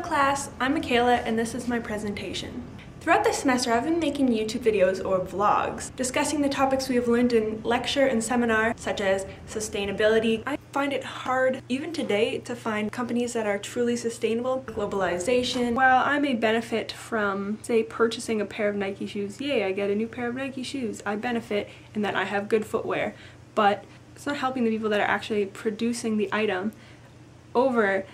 class, I'm Michaela and this is my presentation. Throughout this semester, I've been making YouTube videos or vlogs discussing the topics we have learned in lecture and seminar, such as sustainability. I find it hard, even today, to find companies that are truly sustainable. Globalization. While I may benefit from, say, purchasing a pair of Nike shoes, yay, I get a new pair of Nike shoes, I benefit in that I have good footwear, but it's not helping the people that are actually producing the item over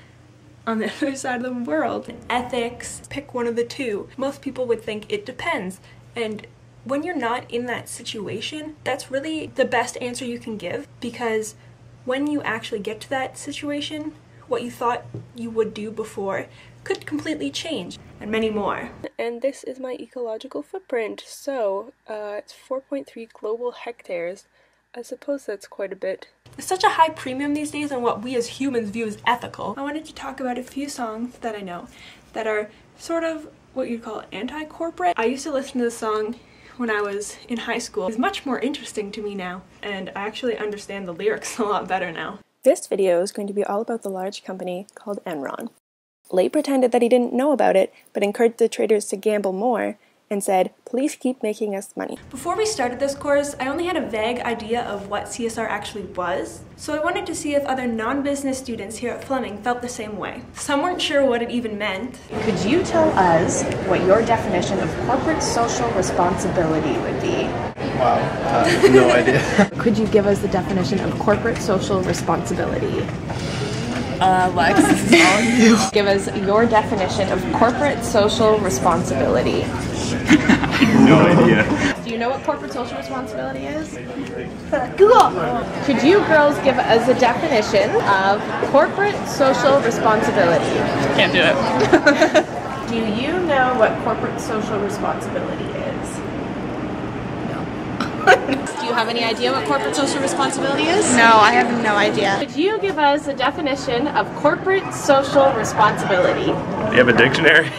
on the other side of the world. Ethics, pick one of the two. Most people would think it depends, and when you're not in that situation, that's really the best answer you can give, because when you actually get to that situation, what you thought you would do before could completely change, and many more. And this is my ecological footprint. So it's 4.3 global hectares. I suppose that's quite a bit. There's such a high premium these days on what we as humans view as ethical. I wanted to talk about a few songs that I know that are sort of what you'd call anti-corporate. I used to listen to this song when I was in high school. It's much more interesting to me now, and I actually understand the lyrics a lot better now. This video is going to be all about the large company called Enron. Lay pretended that he didn't know about it, but encouraged the traders to gamble more and said, "Please keep making us money." Before we started this course, I only had a vague idea of what CSR actually was, so I wanted to see if other non-business students here at Fleming felt the same way. Some weren't sure what it even meant. Could you tell us what your definition of corporate social responsibility would be? Wow, no idea. Could you give us the definition of corporate social responsibility? Lex, this is all you. Give us your definition of corporate social responsibility. No idea. Do you know what corporate social responsibility is? Google! Could you girls give us a definition of corporate social responsibility? Can't do it. Do you know what corporate social responsibility is? Do you have any idea what corporate social responsibility is? No, I have no idea. Could you give us a definition of corporate social responsibility? Do you have a dictionary?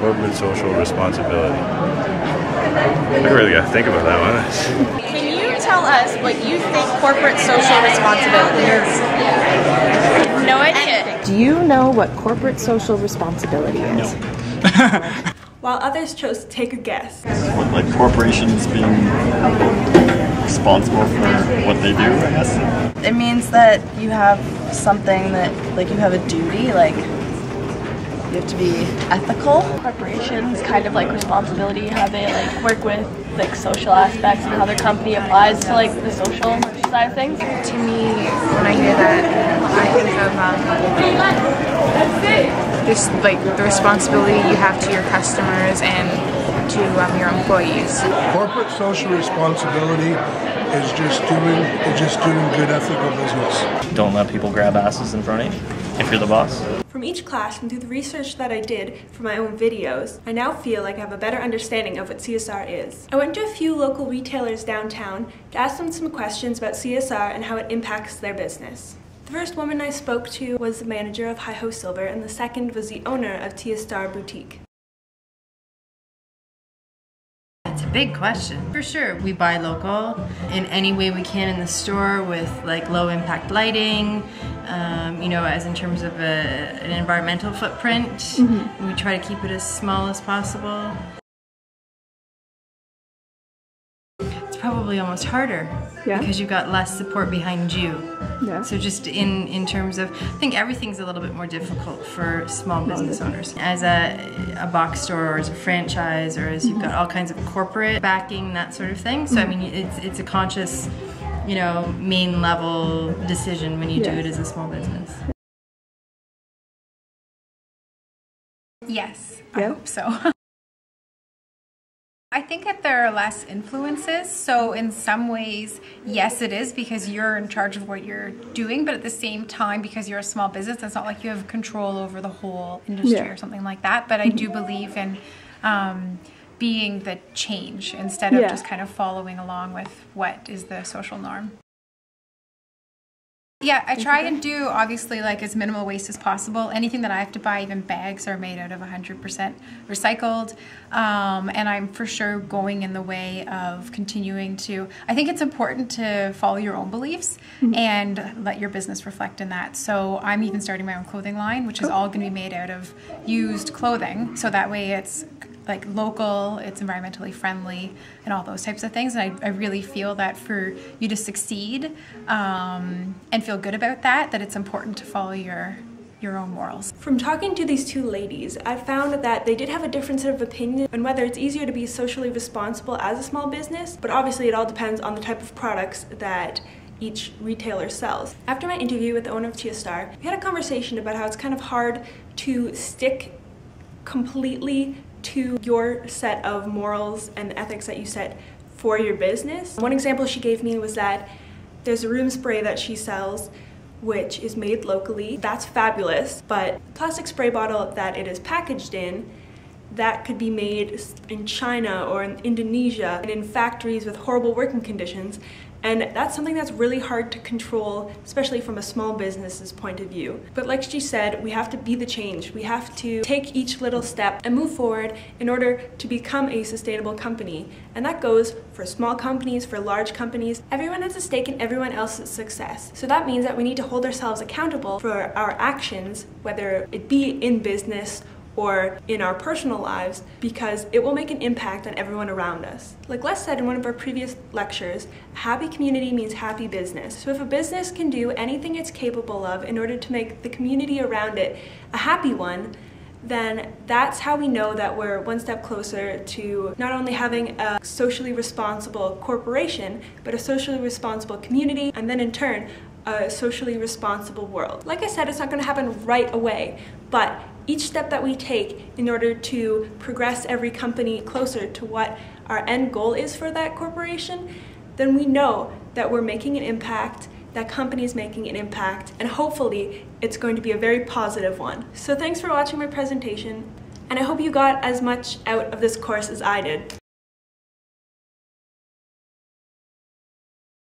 Corporate social responsibility. I really gotta think about that one. Can you tell us what you think corporate social responsibility is? No idea. Do you know what corporate social responsibility is? No. While others chose to take a guess. Like corporations being responsible for what they do, I guess. It means that you have something that, like, you have a duty, like, you have to be ethical. Corporations kind of like responsibility, how they like work with like social aspects and how their company applies to like the social side of things. To me, when I hear that, I think of just like the responsibility you have to your customers and to your employees. Corporate social responsibility is just doing good ethical business. Don't let people grab asses in front of you if you're the boss. From each class and through the research that I did for my own videos, I now feel like I have a better understanding of what CSR is. I went to a few local retailers downtown to ask them some questions about CSR and how it impacts their business. The first woman I spoke to was the manager of Hi Ho Silver, and the second was the owner of Tia Star Boutique. It's a big question. For sure, we buy local in any way we can in the store with like low impact lighting, you know, as in terms of an environmental footprint. Mm-hmm. We try to keep it as small as possible. It's probably almost harder because you've got less support behind you. Yeah. So just in terms of, I think everything's a little bit more difficult for small business owners. As a box store or as a franchise or as you've got all kinds of corporate backing, that sort of thing. So I mean, it's a conscious, you know, main level decision when you do it as a small business. Yes, I hope so. I think that there are less influences, so in some ways, yes it is because you're in charge of what you're doing, but at the same time, because you're a small business, it's not like you have control over the whole industry or something like that, but I do believe in being the change instead of just kind of following along with what is the social norm. Yeah, I try and do obviously like as minimal waste as possible. Anything that I have to buy, even bags, are made out of 100% recycled. And I'm for sure going in the way of continuing to, I think it's important to follow your own beliefs and let your business reflect in that. So I'm even starting my own clothing line, which is all going to be made out of used clothing. So that way it's like local, it's environmentally friendly, and all those types of things. And I really feel that for you to succeed and feel good about that it's important to follow your own morals. From talking to these two ladies, I found that they did have a different set of opinion on whether it's easier to be socially responsible as a small business, but obviously it all depends on the type of products that each retailer sells. After my interview with the owner of Csr, we had a conversation about how it's kind of hard to stick completely to your set of morals and ethics that you set for your business. One example she gave me was that there's a room spray that she sells which is made locally. That's fabulous, but the plastic spray bottle that it is packaged in, that could be made in China or in Indonesia and in factories with horrible working conditions. And that's something that's really hard to control, especially from a small business's point of view. But like she said, we have to be the change. We have to take each little step and move forward in order to become a sustainable company. And that goes for small companies, for large companies. Everyone has a stake in everyone else's success. So that means that we need to hold ourselves accountable for our actions, whether it be in business or in our personal lives, because it will make an impact on everyone around us. Like Les said in one of our previous lectures, a happy community means happy business. So if a business can do anything it's capable of in order to make the community around it a happy one, then that's how we know that we're one step closer to not only having a socially responsible corporation, but a socially responsible community, and then in turn, a socially responsible world. Like I said, it's not going to happen right away, but each step that we take in order to progress every company closer to what our end goal is for that corporation, then we know that we're making an impact, that company is making an impact, and hopefully it's going to be a very positive one. So thanks for watching my presentation, and I hope you got as much out of this course as I did.